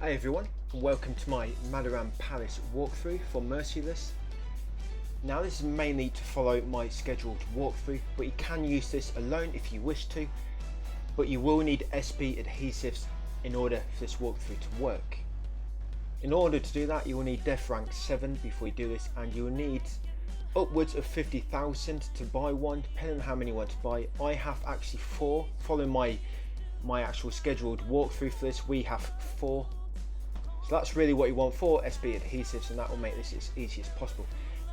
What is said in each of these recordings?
Hey everyone, and welcome to my Madarame Palace walkthrough for Merciless. Now this is mainly to follow my scheduled walkthrough, but you can use this alone if you wish to, but you will need SP adhesives in order for this walkthrough to work. In order to do that, you will need Death Rank 7 before you do this, and you will need upwards of 50,000 to buy one, depending on how many you want to buy. I have actually 4, following my actual scheduled walkthrough for this, we have 4. So that's really what you want, 4 SP adhesives, and that will make this as easy as possible.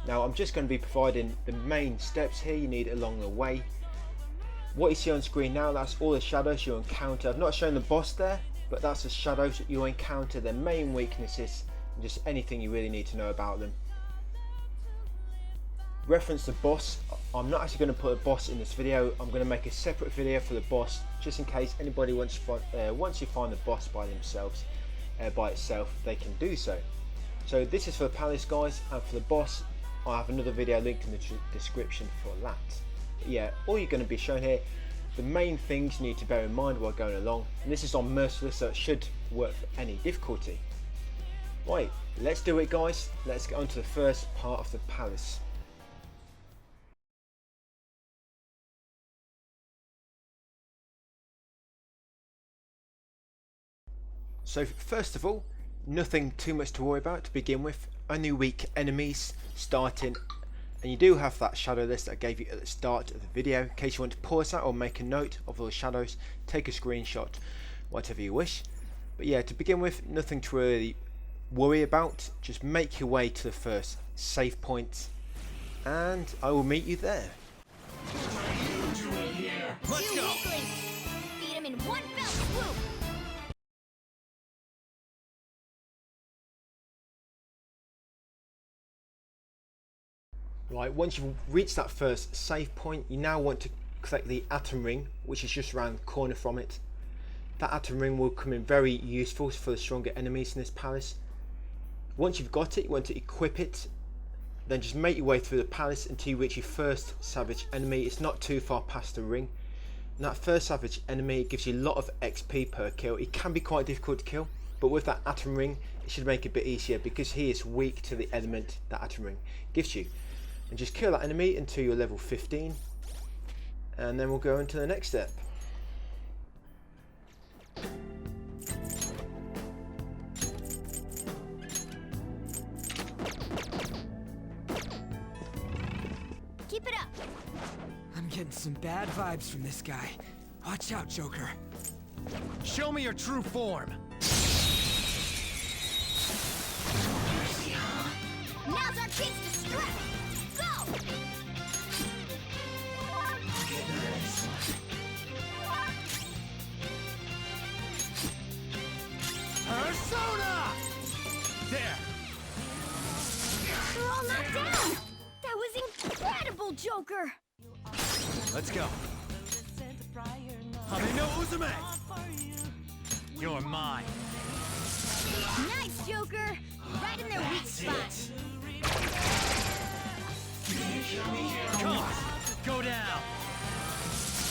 Now I'm just going to be providing the main steps here you need along the way. What you see on screen now, that's all the shadows you'll encounter. I've not shown the boss there, but that's the shadows that you'll encounter, their main weaknesses, and just anything you really need to know about them. Reference the boss, I'm not actually going to put a boss in this video. I'm going to make a separate video for the boss, just in case anybody wants to find the boss by themselves. By itself, they can do so. So this is for the palace, guys, and for the boss I have another video linked in the description for that. But yeah, all you're going to be shown here, the main things you need to bear in mind while going along, and this is on Merciless, so it should work for any difficulty. Right, let's do it, guys. Let's get on to the first part of the palace. So first of all, nothing too much to worry about to begin with, only weak enemies starting, and you do have that shadow list that I gave you at the start of the video. In case you want to pause that or make a note of those shadows, take a screenshot, whatever you wish. But yeah, to begin with, nothing to really worry about, just make your way to the first save point, and I will meet you there. Let's go! Beat him in one fell swoop! Right, once you've reached that first save point, you now want to collect the atom ring, which is just around the corner from it. That atom ring will come in very useful for the stronger enemies in this palace. Once you've got it, you want to equip it, then just make your way through the palace until you reach your first savage enemy. It's not too far past the ring. And that first savage enemy gives you a lot of XP per kill. It can be quite difficult to kill, but with that atom ring, it should make it a bit easier because he is weak to the element that atom ring gives you. And just kill that enemy until you're level 15, and then we'll go into the next step. Keep it up! I'm getting some bad vibes from this guy. Watch out, Joker. Show me your true form. Now's our chance to strike! Go! Persona! There! They're all knocked down! That was incredible, Joker! Let's go. Ame-no-Uzume! You're mine. Nice, Joker! Right in their weak spot! Come on, go down.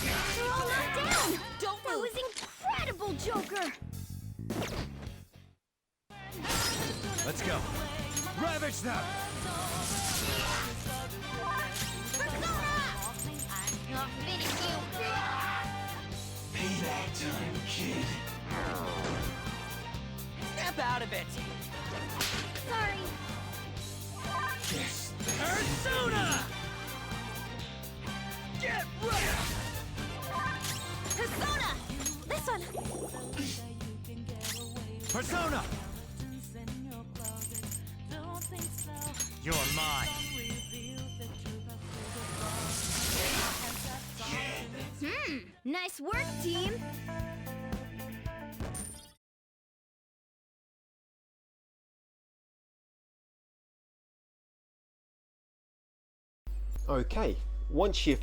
They're all knocked down! Don't move! That was incredible, Joker! Let's go. Ravage them! Persona! Not fitting you! Payback time, kid. Snap out of it. Sorry! Yes. Persona! Get ready! Persona! This one! Persona! You're mine. Nice work, team! Okay, once you've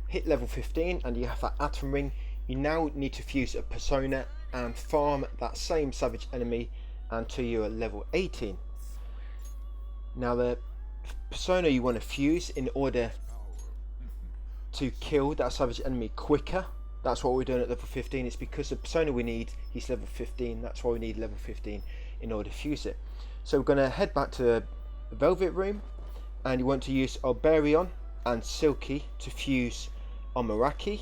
hit level 15 and you have that atom ring, you now need to fuse a persona and farm that same savage enemy until you're level 18. Now the persona you want to fuse in order to kill that savage enemy quicker That's what we're doing at level 15. It's because the persona we need, he's level 15. That's why we need level 15 in order to fuse it. So we're going to head back to the Velvet Room, and you want to use Alberion and Silky to fuse Onmoraki.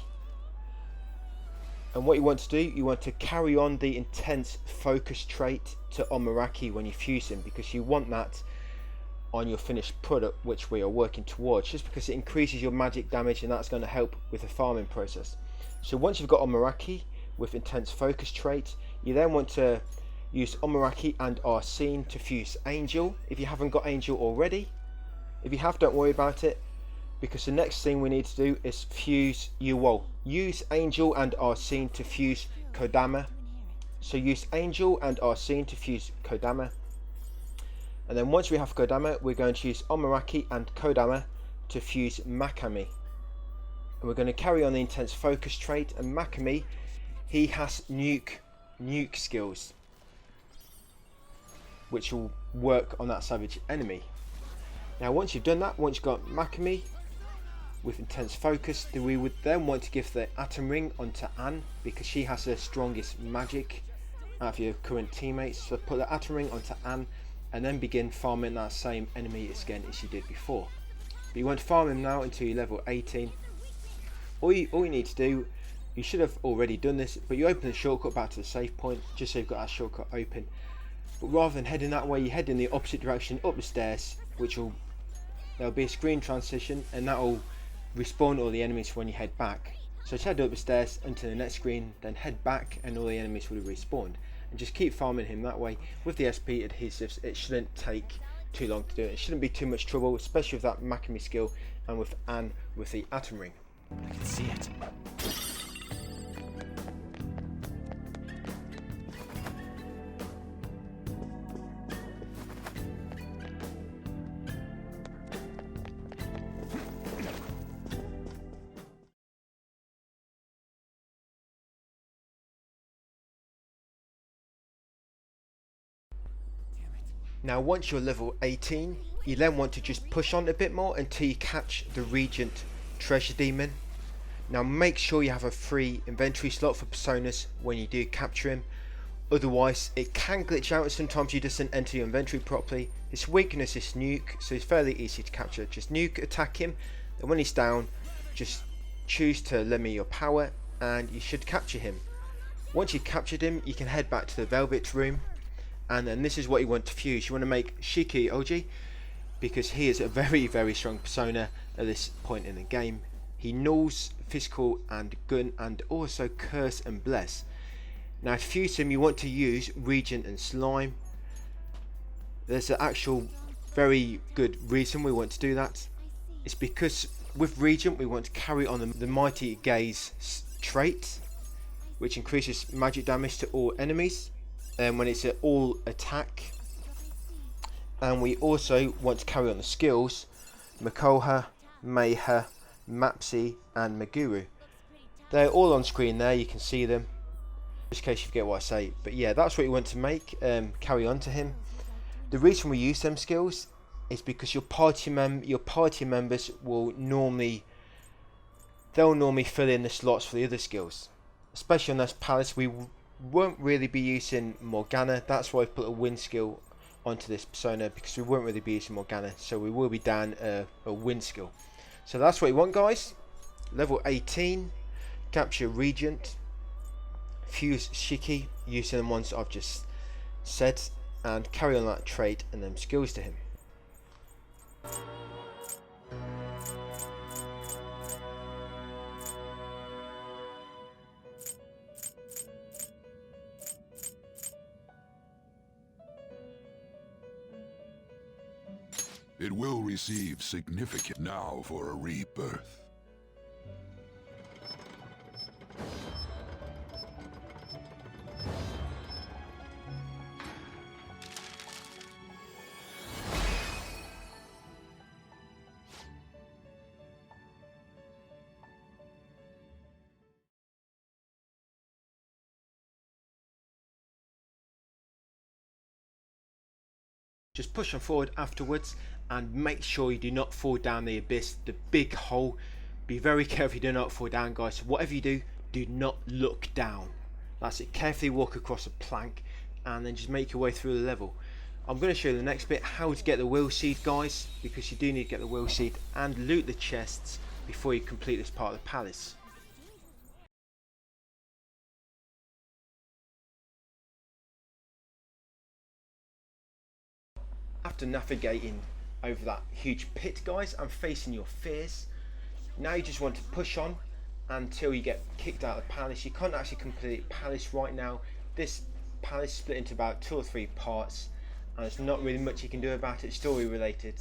And what you want to do, you want to carry on the intense focus trait to Onmoraki when you fuse him, because you want that on your finished product, which we are working towards, just because it increases your magic damage, and that's going to help with the farming process. So once you've got Onmoraki with intense focus trait, you then want to use Onmoraki and Arsene to fuse Angel if you haven't got Angel already. If you have, don't worry about it, because the next thing we need to do is fuse use Angel and Arsene to fuse Kodama. So use Angel and Arsene to fuse Kodama, and then once we have Kodama, we're going to use Onmoraki and Kodama to fuse Makami. And we're going to carry on the intense focus trait, and Makami, he has nuke skills, which will work on that savage enemy. Now once you've done that, once you've got Makami with intense focus, we would then want to give the Atom Ring onto Anne, because she has the strongest magic out of your current teammates. So put the Atom Ring onto Anne, and then begin farming that same enemy again as you did before. But you want to farm him now until you're level 18. All you need to do, you should have already done this, but you open the shortcut back to the save point, just so you've got that shortcut open. But rather than heading that way, you head in the opposite direction up the stairs, there'll be a screen transition, and that will respawn all the enemies when you head back. So just head up the stairs until the next screen, then head back, and all the enemies will have respawned. And just keep farming him that way. With the SP adhesives, it shouldn't take too long to do it. It shouldn't be too much trouble, especially with that Makami skill and with Anne with the Atom Ring. I can see it. Now once you're level 18, you then want to just push on a bit more until you catch the Regent Treasure Demon. Now make sure you have a free inventory slot for personas when you do capture him, otherwise it can glitch out and sometimes you just didn't enter your inventory properly. His weakness is nuke, so it's fairly easy to capture. Just nuke, attack him, and when he's down, just choose to limit your power and you should capture him. Once you've captured him, you can head back to the Velvet Room, and then this is what you want to fuse. You want to make Shiki-Ouji, because he is a very strong persona at this point in the game. He nulls physical and gun, and also curse and bless. Now to fuse him, you want to use Regent and Slime. There's an actual very good reason we want to do that. It's because with Regent we want to carry on the Mighty Gaze trait, which increases magic damage to all enemies when it's an all attack. And we also want to carry on the skills Mokoi, Meiha, Mapsi and Meguru. They're all on screen there, you can see them, just in case you forget what I say. But yeah, that's what you want to make, carry on to him. The reason we use them skills is because your party members will normally fill in the slots for the other skills. Especially on this palace, we won't really be using Morgana. That's why I've put a win skill onto this persona, because we won't really be using Morgana, so we will be down a win skill. So that's what you want, guys. Level 18, capture Regent, fuse Shiki using the ones I've just said, and carry on that trait and them skills to him. It will receive significant now for a rebirth. Just push on forward afterwards and make sure you do not fall down the abyss, the big hole. Be very careful you do not fall down, guys. So whatever you do, do not look down. That's it. Carefully walk across a plank and then just make your way through the level. I'm going to show you the next bit how to get the will seed, guys, because you do need to get the will seed and loot the chests before you complete this part of the palace. After navigating over that huge pit, guys, and facing your fears, now you just want to push on until you get kicked out of the palace. You can't actually complete palace right now. This palace is split into about 2 or 3 parts, and there's not really much you can do about it story related.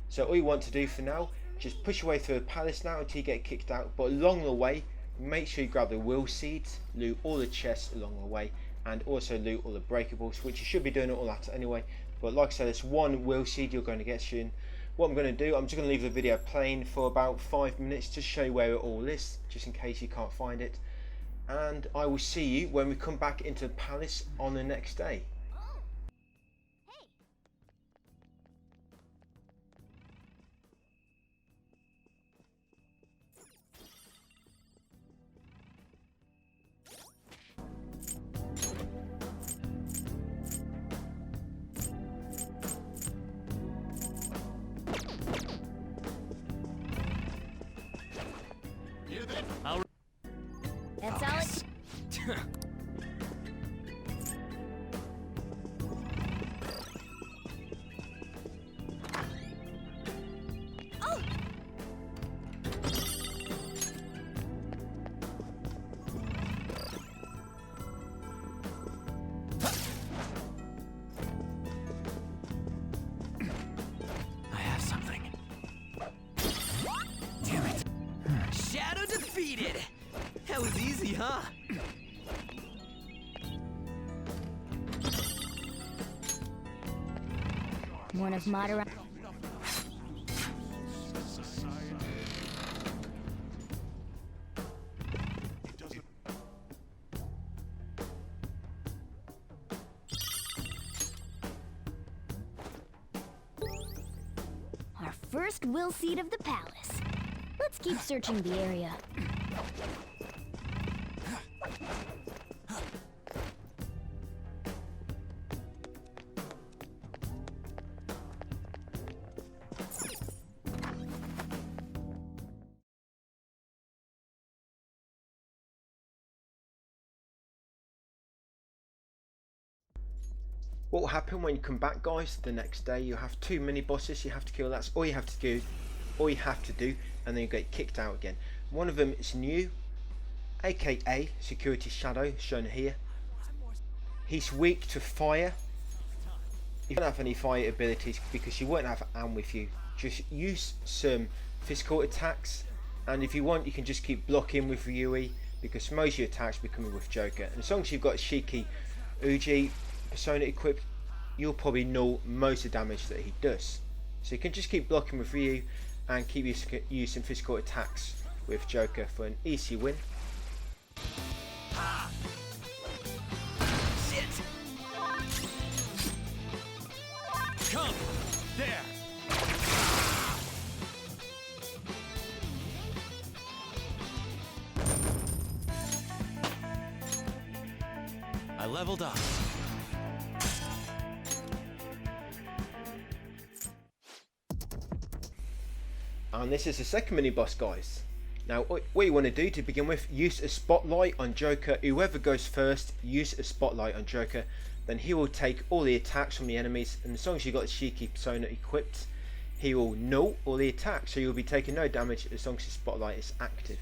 So all you want to do for now, just push your way through the palace now until you get kicked out, but along the way make sure you grab the will seeds, loot all the chests along the way, and also loot all the breakables, which you should be doing all that anyway. But like I said, it's one will seed you're going to get soon. What I'm going to do, I'm just going to leave the video playing for about 5 minutes to show you where it all is, just in case you can't find it. And I will see you when we come back into the palace on the next day. That's all it. Oh! I have something. Damn it. Shadow defeated! That was easy, huh? One of Madarame. Our first will seed of the palace. Let's keep searching the area. What will happen when you come back, guys, the next day? You have 2 mini bosses you have to kill. That's all you have to do. All you have to do, and then you get kicked out again. One of them is new, aka Security Shadow, shown here. He's weak to fire. You don't have any fire abilities because you won't have Ame with you. Just use some physical attacks, and if you want, you can just keep blocking with Ryui because most of your attacks be coming with Joker. And as long as you've got Shiki-Ouji persona equipped, you'll probably null most of the damage that he does. So you can just keep blocking with Ryu and keep using physical attacks with Joker for an easy win. Shit! Come! There! I leveled up. And this is the second mini boss, guys. Now what you want to do to begin with, use a spotlight on Joker. Whoever goes first, use a spotlight on Joker, then he will take all the attacks from the enemies, and as long as you've got the Shiki persona equipped, he will null all the attacks, so you'll be taking no damage as long as the spotlight is active.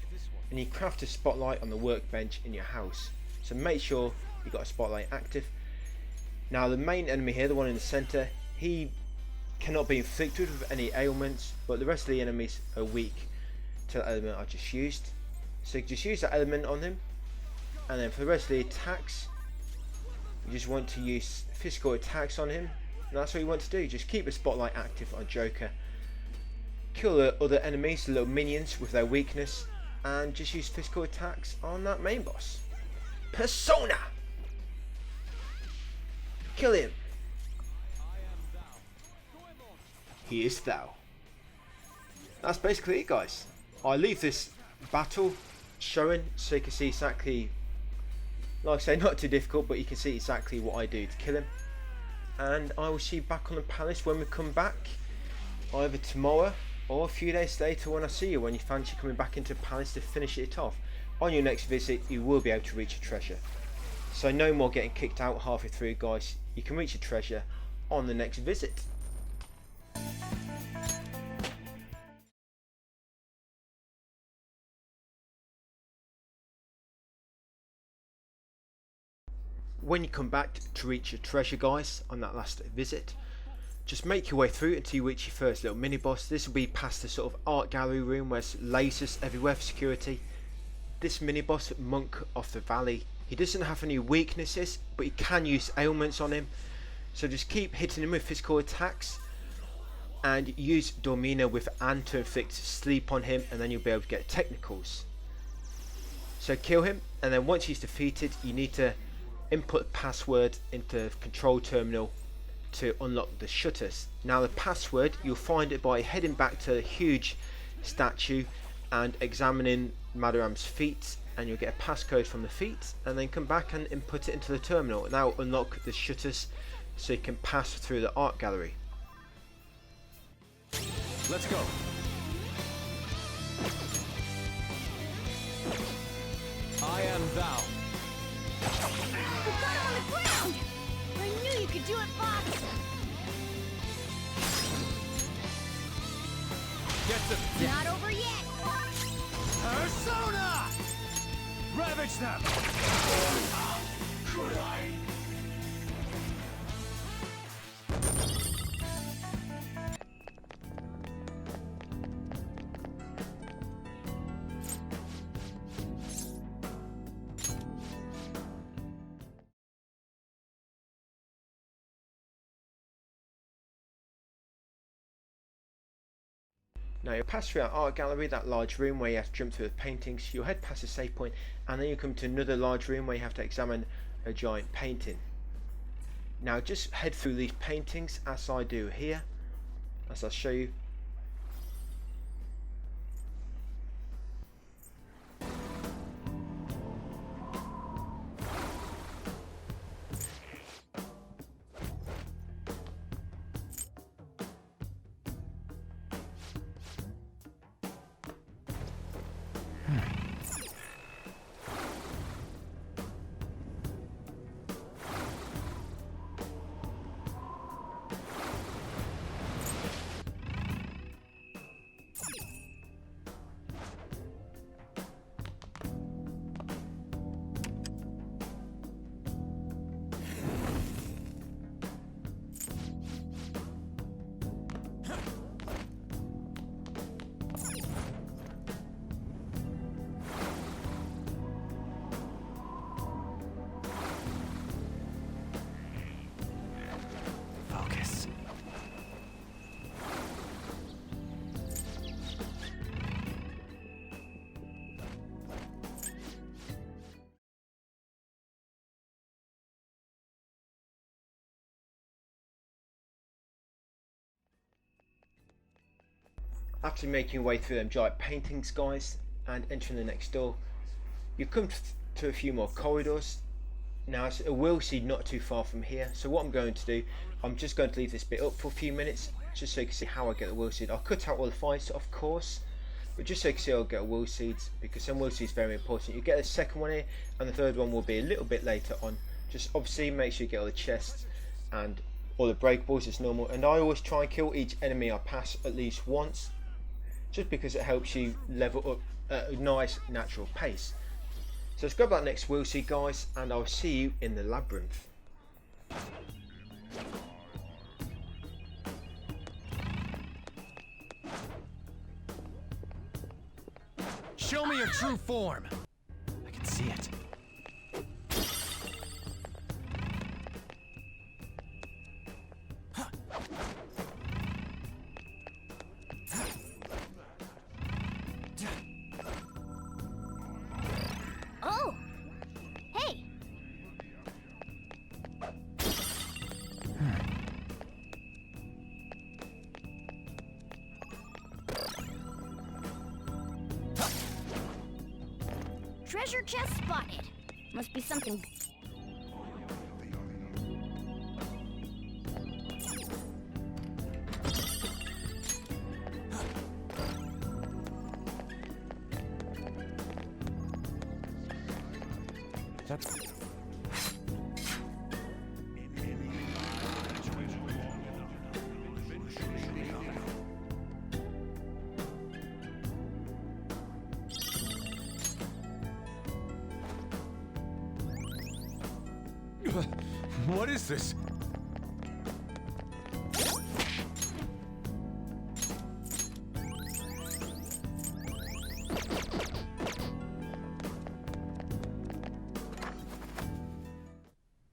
And you craft a spotlight on the workbench in your house, so make sure you've got a spotlight active. Now the main enemy here, the one in the center, he cannot be inflicted with any ailments, but the rest of the enemies are weak to the element I just used. So you just use that element on him, and then for the rest of the attacks, you just want to use physical attacks on him, and that's what you want to do. Just keep the spotlight active on Joker, kill the other enemies, the little minions with their weakness, and just use physical attacks on that main boss. Persona! Kill him! He is thou. That's basically it, guys. I leave this battle showing so you can see exactly Like I say, not too difficult, but you can see exactly what I do to kill him. And I will see you back on the palace when we come back, either tomorrow or a few days later when I see you, when you fancy coming back into the palace to finish it off. On your next visit, you will be able to reach a treasure. So no more getting kicked out halfway through, guys. You can reach a treasure on the next visit. When you come back to reach your treasure, guys, on that last visit, just make your way through until you reach your first little mini boss. This will be past the sort of art gallery room where there's lasers everywhere for security. This mini boss, Monk of the Valley, he doesn't have any weaknesses, but he can use ailments on him. So just keep hitting him with physical attacks and use Dormina with Anne to inflict sleep on him, and then you'll be able to get technicals. So kill him, and then once he's defeated, you need to input the password into the control terminal to unlock the shutters. Now the password, you'll find it by heading back to the huge statue and examining Madarame's feet, and you'll get a passcode from the feet, and then come back and input it into the terminal, and that will unlock the shutters so you can pass through the art gallery. Let's go. I am thou. You got him on the ground! I knew you could do it, Fox! Get the Not over yet! persona! Ravage them! Could I? Now you'll pass through our art gallery, that large room where you have to jump through the paintings. You'll head past the save point, and then you come to another large room where you have to examine a giant painting. Now just head through these paintings as I do here, as I'll show you. Focus. After making your way through them giant paintings, guys, and entering the next door, you come to a few more corridors. Now it's a wheel seed not too far from here, so what I'm going to do, I'm just going to leave this bit up for a few minutes just so you can see how I get the wheel seed. I'll cut out all the fights, of course, but just so you can see I'll get a wheel seeds, because some wheel seeds are very important. You get the second one here, and the third one will be a little bit later on. Just obviously make sure you get all the chests and all the breakables as normal, and I always try and kill each enemy I pass at least once, just because it helps you level up at a nice natural pace. So let's grab that next wheel seed, guys, and I'll see you in the labyrinth. Show me your true form. I can see it. Oh! Hey! Treasure chest spotted. Must be something. That's... What is this?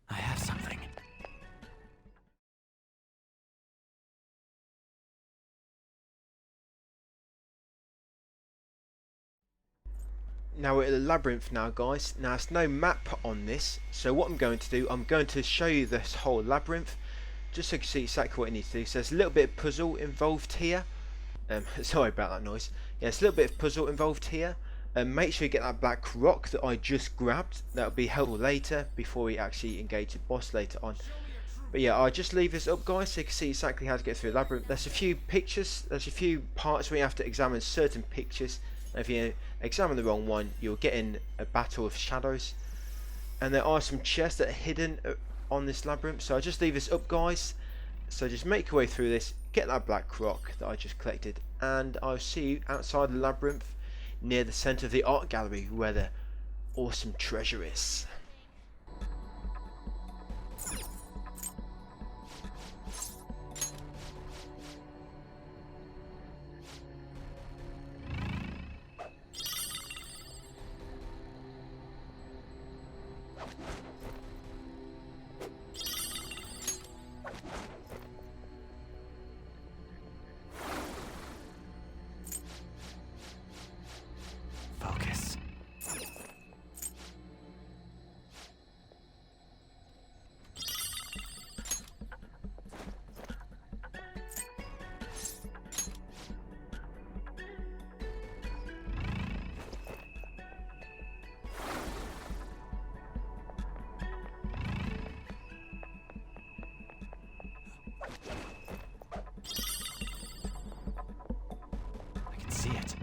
I have something. Now we're at the labyrinth now, guys. Now there's no map on this, so what I'm going to do, I'm going to show you this whole labyrinth just so you can see exactly what you need to do. So there's a little bit of puzzle involved here. Sorry about that noise. Yeah, there's a little bit of puzzle involved here. Make sure you get that black rock that I just grabbed. That'll be helpful later before we actually engage the boss later on. But yeah, I'll just leave this up, guys, so you can see exactly how to get through the labyrinth. There's a few pictures, there's a few parts where you have to examine certain pictures. And if you examine the wrong one, you'll get in a battle of shadows. And there are some chests that are hidden on this labyrinth, so I'll just leave this up, guys. So just make your way through this, get that black rock that I just collected, and I'll see you outside the labyrinth near the centre of the art gallery where the awesome treasure is. Focus. I can see it.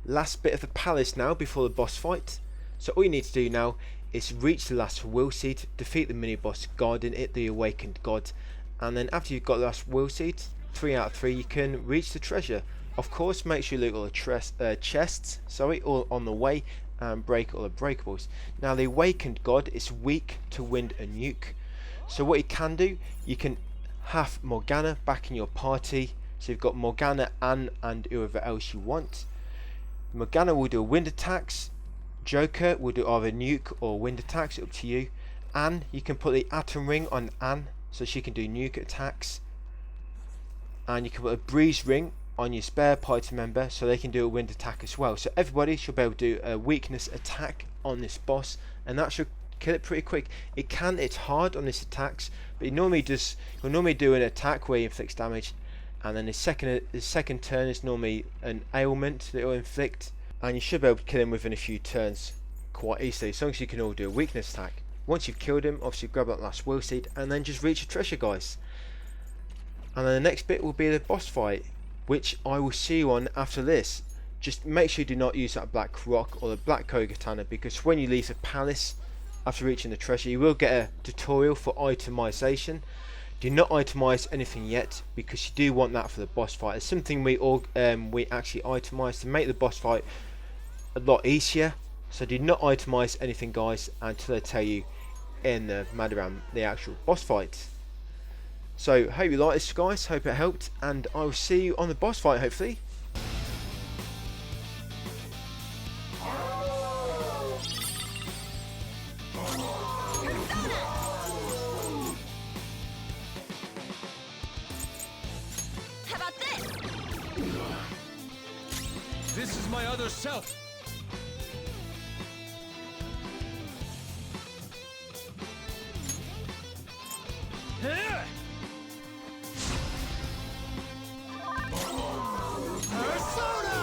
Last bit of the palace now before the boss fight. So all you need to do now is reach the last will seed, defeat the mini boss guarding it, the awakened god, and then after you've got the last will seed, 3 out of 3, you can reach the treasure. Of course, make sure you loot all the chests, all on the way, and break all the breakables. Now the awakened god is weak to wind and nuke, so what you can do, you can have Morgana back in your party. So you've got Morgana, Anne, and whoever else you want. Morgana will do wind attacks, Joker will do either nuke or wind attacks, up to you. Anne, you can put the atom ring on Anne so she can do nuke attacks, and you can put a breeze ring on your spare party member so they can do a wind attack as well. So everybody should be able to do a weakness attack on this boss, and that should kill it pretty quick. It's hard on this attacks, but you'll normally do an attack where he inflicts damage, and then his second turn is normally an ailment that it will inflict, and you should be able to kill him within a few turns quite easily, as long as you can all do a weakness attack. Once you've killed him, obviously grab that last will seed and then just reach the treasure, guys. And then the next bit will be the boss fight, which I will see you on after this. Just make sure you do not use that black rock or the black Kogatana, because when you leave the palace after reaching the treasure, you will get a tutorial for itemization. Do not itemize anything yet, because you do want that for the boss fight. It's something we actually itemize to make the boss fight a lot easier. So do not itemize anything, guys, until I tell you in the Madarame, the actual boss fight. So hope you like this, guys, hope it helped, and I will see you on the boss fight hopefully. How about this? This is my other self. Persona!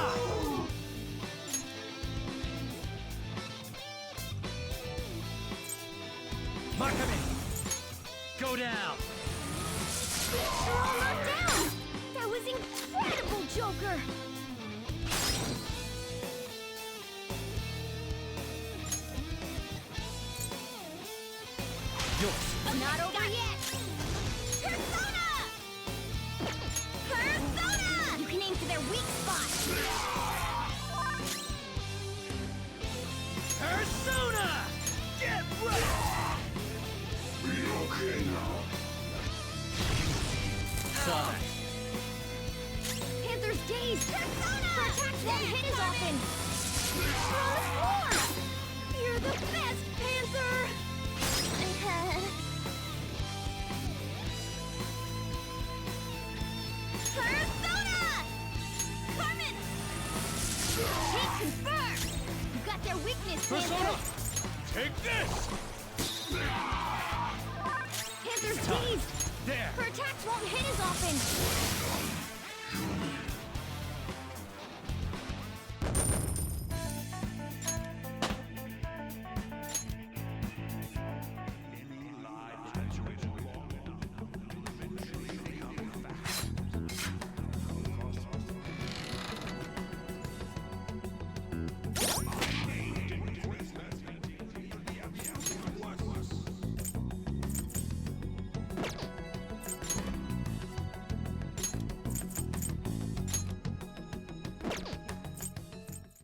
Makami! Go down! They're all knocked down! That was incredible, Joker! Yours! Not over yet! Persona! Persona! You can aim for their weak spot! Persona! Get ready! Be okay now. Sonic! Panther's dazed! Persona! Her attacks won't hit as often! You're on the floor! You're the best, Panther! Persona! Carmen! Hit confirmed! You got their weakness, Persona! Panther! Take this! Panther's dazed! There! Her attacks won't hit as often!